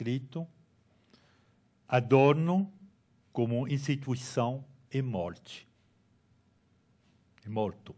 escrito: Adorno, como instituição, é morte. É morto.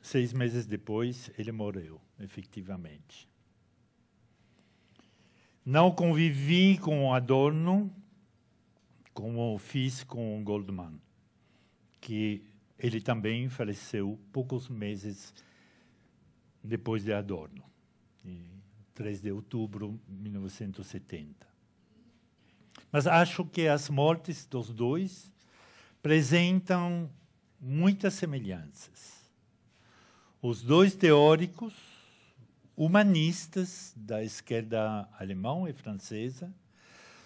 6 meses depois, ele morreu, efetivamente. Não convivi com Adorno como fiz com Goldman, que ele também faleceu poucos meses depois de Adorno, em 3 de outubro de 1970. Mas acho que as mortes dos dois apresentam muitas semelhanças. Os dois teóricos humanistas da esquerda alemã e francesa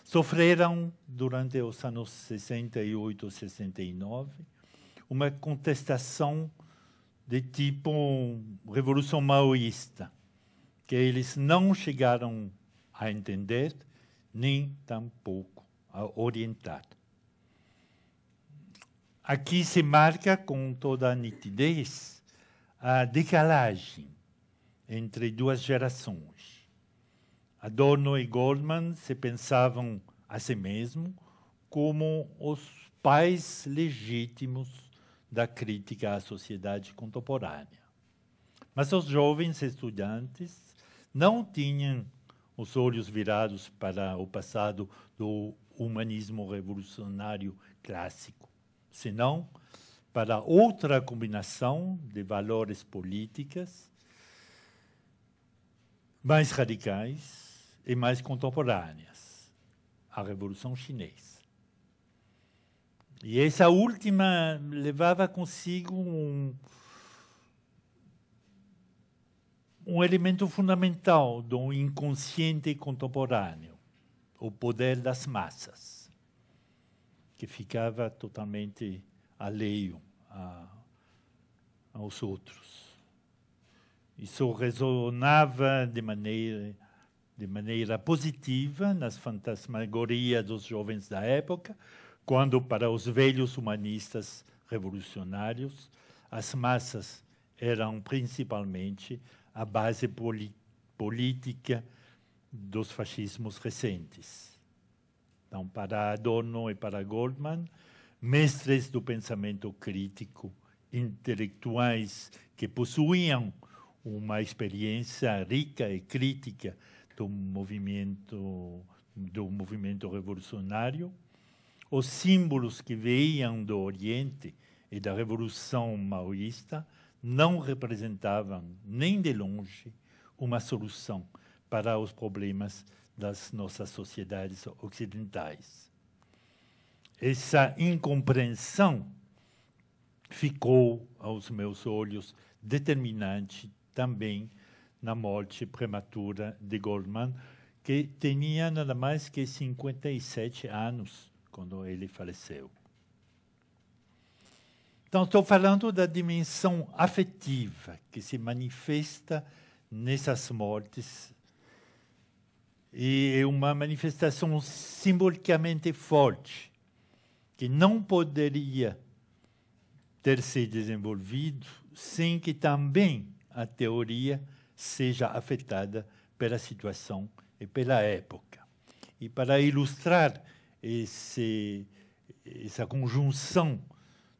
sofreram, durante os anos 68 e 69, uma contestação de tipo revolução maoísta, que eles não chegaram a entender, nem tampouco a orientar. Aqui se marca com toda a nitidez a decalagem entre duas gerações. Adorno e Goldman se pensavam a si mesmos como os pais legítimos da crítica à sociedade contemporânea. Mas os jovens estudantes não tinham os olhos virados para o passado do humanismo revolucionário clássico, senão para outra combinação de valores políticas mais radicais e mais contemporâneas, a Revolução Chinesa. E essa última levava consigo um elemento fundamental do inconsciente contemporâneo, o poder das massas, que ficava totalmente alheio aos outros. Isso ressonava de maneira positiva nas fantasmagorias dos jovens da época, quando, para os velhos humanistas revolucionários, as massas eram principalmente a base política dos fascismos recentes. Então, para Adorno e para Goldman, mestres do pensamento crítico, intelectuais que possuíam uma experiência rica e crítica do movimento revolucionário, os símbolos que veiam do Oriente e da Revolução Maoísta não representavam, nem de longe, uma solução para os problemas das nossas sociedades ocidentais. Essa incompreensão ficou, aos meus olhos, determinante também na morte prematura de Goldman, que tinha nada mais que 57 anos quando ele faleceu. Então, estou falando da dimensão afetiva que se manifesta nessas mortes, e é uma manifestação simbolicamente forte, que não poderia ter se desenvolvido sem que também a teoria seja afetada pela situação e pela época. E para ilustrar essa conjunção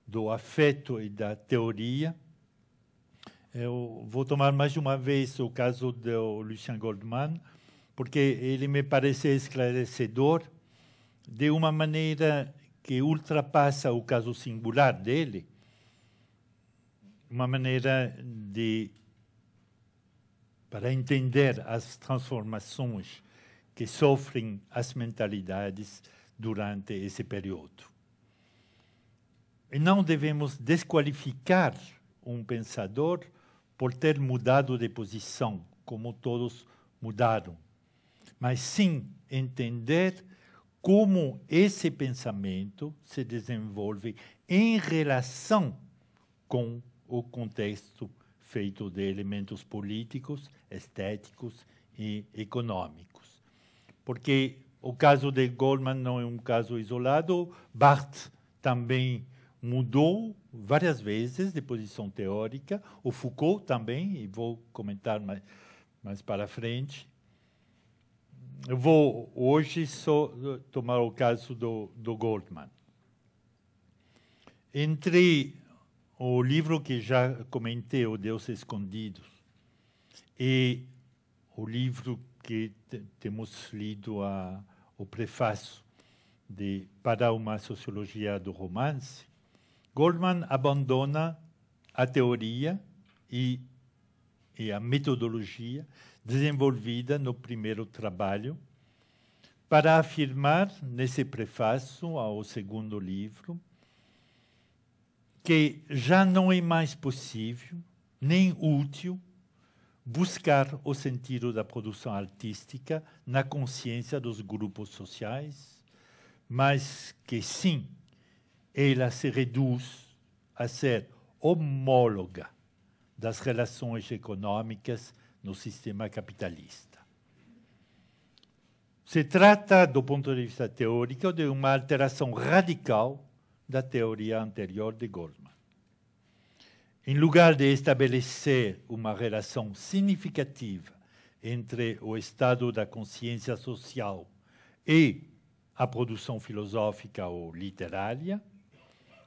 do afeto e da teoria, eu vou tomar mais uma vez o caso do Lucien Goldman, porque ele me parece esclarecedor de uma maneira que ultrapassa o caso singular dele, uma maneira para entender as transformações que sofrem as mentalidades durante esse período. E não devemos desqualificar um pensador por ter mudado de posição, como todos mudaram, mas sim entender como esse pensamento se desenvolve em relação com o contexto feito de elementos políticos, estéticos e econômicos. Porque o caso de Goldman não é um caso isolado, Barthes também mudou várias vezes de posição teórica, o Foucault também, e vou comentar mais para frente. Eu vou hoje só tomar o caso do Goldman. Entre o livro que já comentei, O Deus Escondido, e o livro que temos lido, o prefácio para uma sociologia do romance, Goldman abandona a teoria e a metodologia desenvolvida no primeiro trabalho para afirmar, nesse prefácio ao segundo livro, que já não é mais possível nem útil buscar o sentido da produção artística na consciência dos grupos sociais, mas que, sim, ela se reduz a ser homóloga das relações econômicas no sistema capitalista. Se trata, do ponto de vista teórico, de uma alteração radical da teoria anterior de Goldman. Em lugar de estabelecer uma relação significativa entre o estado da consciência social e a produção filosófica ou literária,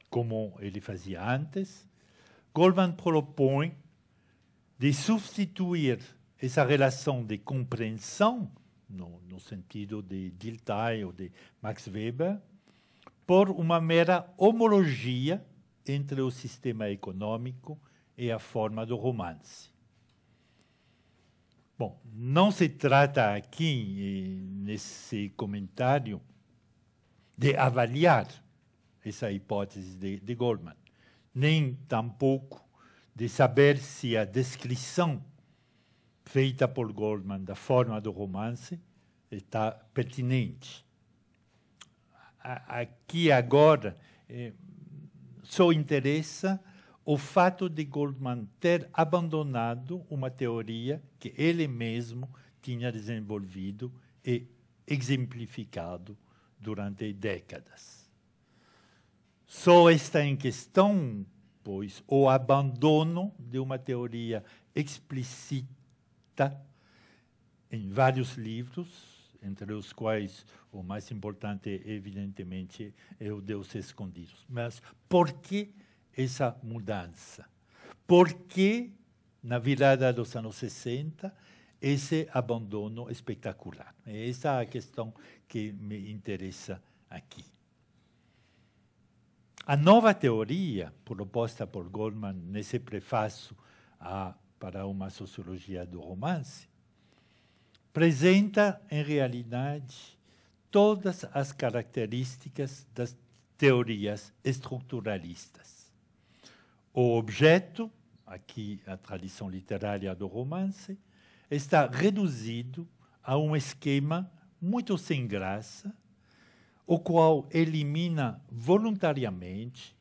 como ele fazia antes, Goldman propõe de substituir essa relação de compreensão, no sentido de Dilthey ou de Max Weber, por uma mera homologia entre o sistema econômico e a forma do romance. Bom, não se trata aqui, nesse comentário, de avaliar essa hipótese de Goldman, nem tampouco de saber se a descrição feita por Goldman da forma do romance está pertinente. Aqui agora só interessa o fato de Goldman ter abandonado uma teoria que ele mesmo tinha desenvolvido e exemplificado durante décadas. Só está em questão, pois, o abandono de uma teoria explícita em vários livros, entre os quais o mais importante, evidentemente, é O Deus Escondido. Mas por que essa mudança? Por que, na virada dos anos 60, esse abandono espetacular? Essa é a questão que me interessa aqui. A nova teoria proposta por Goldman nesse prefácio para uma sociologia do romance apresenta, em realidade, todas as características das teorias estruturalistas. O objeto, aqui a tradição literária do romance, está reduzido a um esquema muito sem graça, o qual elimina voluntariamente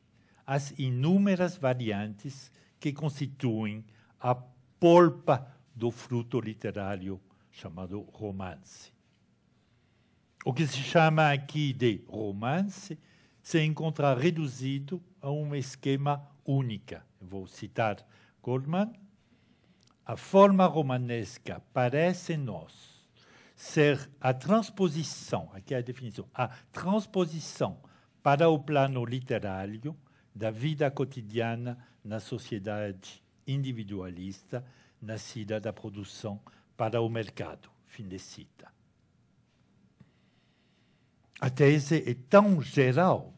as inúmeras variantes que constituem a polpa do fruto literário chamado romance. O que se chama aqui de romance se encontra reduzido a um esquema único. Eu vou citar Goldman. A forma romanesca parece-nos ser a transposição, aqui é a definição, a transposição para o plano literário da vida cotidiana na sociedade individualista, nascida da produção para o mercado. Fim de cita. A tese é tão geral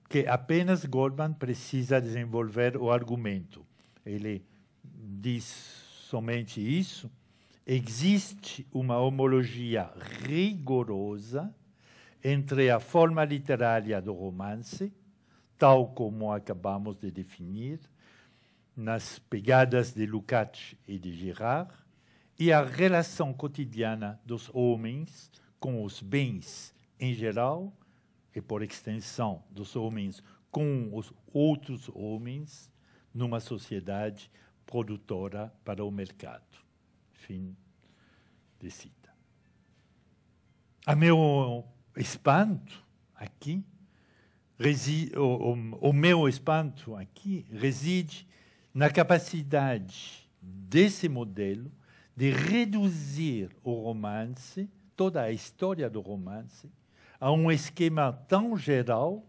que apenas Goldman precisa desenvolver o argumento. Ele diz somente isso. Existe uma homologia rigorosa entre a forma literária do romance, tal como acabamos de definir, nas pegadas de Lukács e de Girard, e a relação cotidiana dos homens com os bens em geral, e por extensão dos homens com os outros homens, numa sociedade produtora para o mercado. Fim de cita. A meu espanto aqui, o meu espanto aqui reside na capacidade desse modelo de reduzir o romance toda a história do romance a um esquema tão geral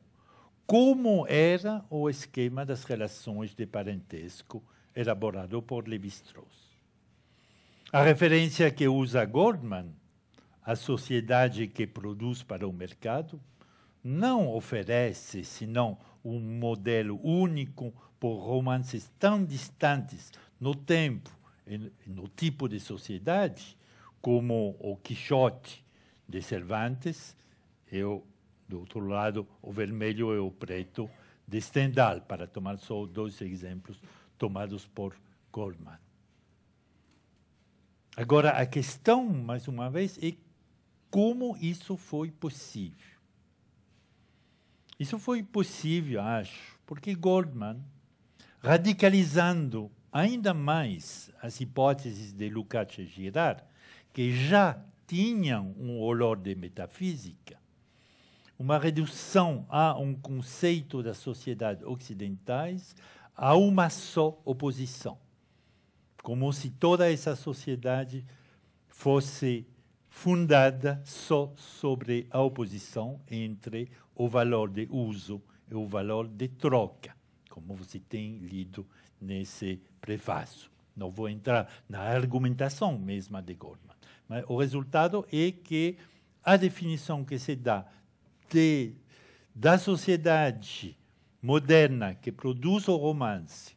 como era o esquema das relações de parentesco elaborado por Lévi-Strauss. A referência que usa Goldman, a sociedade que produz para o mercado, não oferece senão um modelo único por romances tão distantes no tempo e no tipo de sociedade como o Quixote de Cervantes e, do outro lado, o vermelho e o preto de Stendhal, para tomar só dois exemplos tomados por Goldman. Agora, a questão, mais uma vez, é como isso foi possível. Isso foi possível, acho, porque Goldman, radicalizando ainda mais as hipóteses de Lukács e Girard, que já tinham um olhar de metafísica, uma redução a um conceito das sociedades ocidentais a uma só oposição, como se toda essa sociedade fosse fundada só sobre a oposição entre o valor de uso e o valor de troca, como você tem lido nesse prefácio. Não vou entrar na argumentação mesma de Goldman, mas o resultado é que a definição que se dá da sociedade moderna que produz o romance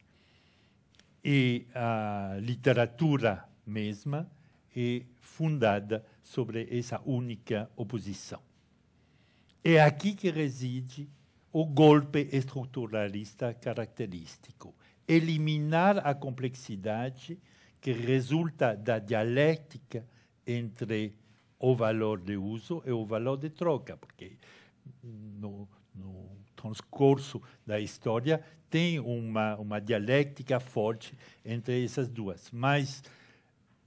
e a literatura mesma é fundada sobre essa única oposição. É aqui que reside o golpe estruturalista característico. Eliminar a complexidade que resulta da dialética entre o valor de uso e o valor de troca, porque no transcurso da história tem uma dialética forte entre essas duas, mas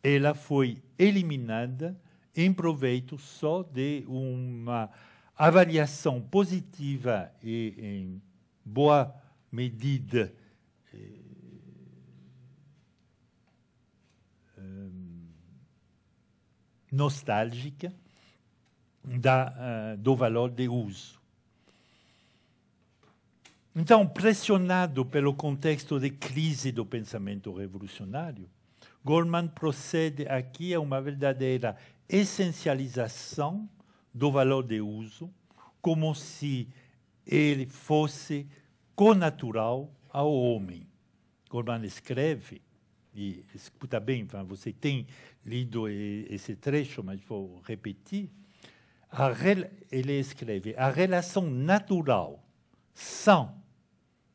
ela foi eliminada em proveito só de uma avaliação positiva e, em boa medida, nostálgica do valor de uso. Então, pressionado pelo contexto de crise do pensamento revolucionário, Goldman procede aqui a uma verdadeira essencialização do valor de uso, como se ele fosse connatural ao homem. Goldman escreve, e escuta bem, você tem lido esse trecho, mas vou repetir, ele escreve: a relação natural, sã,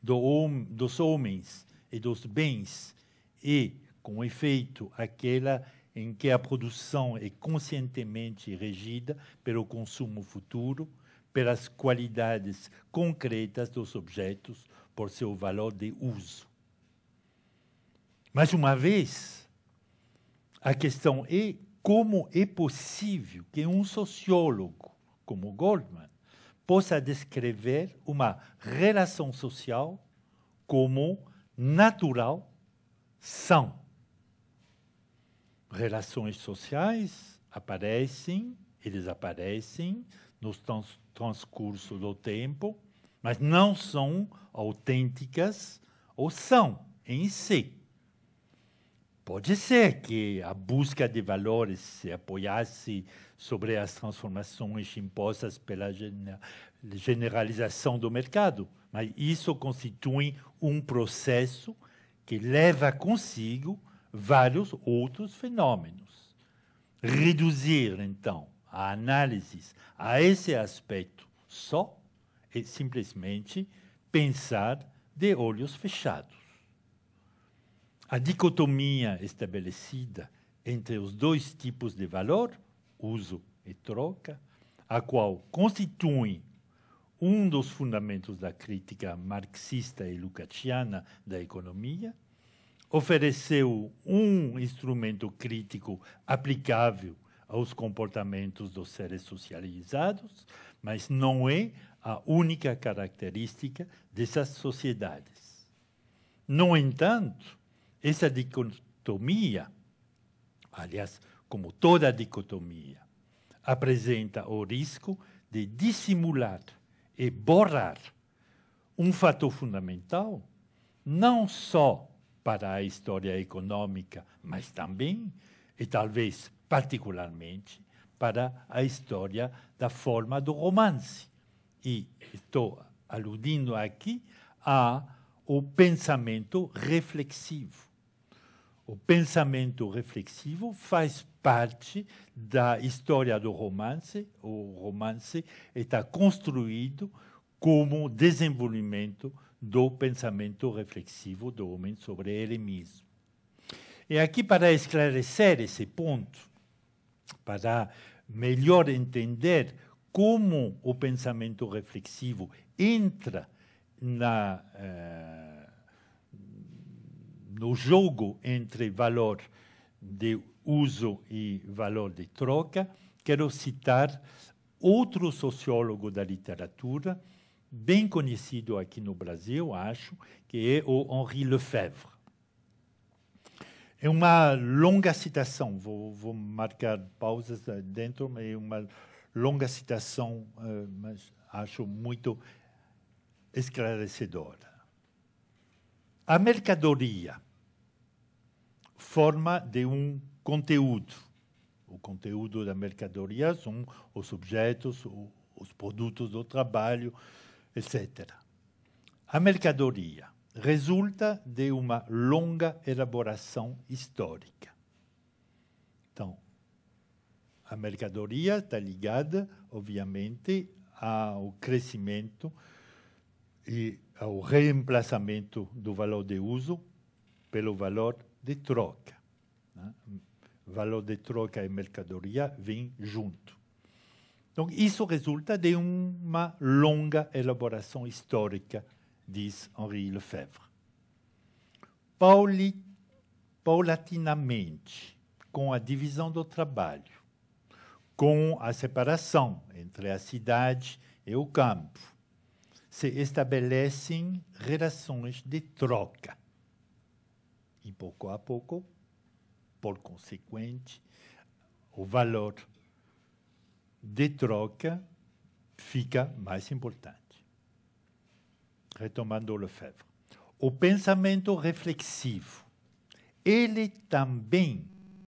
dos homens e dos bens e, com efeito, aquela em que a produção é conscientemente regida pelo consumo futuro, pelas qualidades concretas dos objetos, por seu valor de uso. Mais uma vez, a questão é como é possível que um sociólogo como Goldman possa descrever uma relação social como natural, sã. Relações sociais aparecem e desaparecem no transcurso do tempo, mas não são autênticas ou são em si. Pode ser que a busca de valores se apoiasse sobre as transformações impostas pela generalização do mercado, mas isso constitui um processo que leva consigo vários outros fenômenos. Reduzir, então, a análise a esse aspecto só é simplesmente pensar de olhos fechados. A dicotomia estabelecida entre os dois tipos de valor, uso e troca, a qual constitui um dos fundamentos da crítica marxista e lukácsiana da economia, ofereceu um instrumento crítico aplicável aos comportamentos dos seres socializados, mas não é a única característica dessas sociedades. No entanto, essa dicotomia, aliás, como toda dicotomia, apresenta o risco de dissimular e borrar um fator fundamental, não só para a história econômica, mas também, e talvez particularmente, para a história da forma do romance. E estou aludindo aqui ao pensamento reflexivo. O pensamento reflexivo faz parte da história do romance. O romance está construído como desenvolvimento do pensamento reflexivo do homem sobre ele mesmo. E aqui, para esclarecer esse ponto, para melhor entender como o pensamento reflexivo entra no jogo entre valor de uso e valor de troca, quero citar outro sociólogo da literatura, bem conhecido aqui no Brasil, acho, que é o Henri Lefebvre. É uma longa citação, vou marcar pausas dentro, mas é uma longa citação, mas acho muito esclarecedora. A mercadoria, forma de um conteúdo. O conteúdo da mercadoria são os objetos, os produtos do trabalho, etc. A mercadoria resulta de uma longa elaboração histórica. Então, a mercadoria está ligada, obviamente, ao crescimento e ao reemplaçamento do valor de uso pelo valor de troca. Né? Valor de troca e mercadoria vêm junto. Então, isso resulta de uma longa elaboração histórica, diz Henri Lefebvre. Paulatinamente, com a divisão do trabalho, com a separação entre a cidade e o campo, se estabelecem relações de troca. E, pouco a pouco, por consequente, o valor de troca fica mais importante. Retomando Lefebvre. O pensamento reflexivo, ele também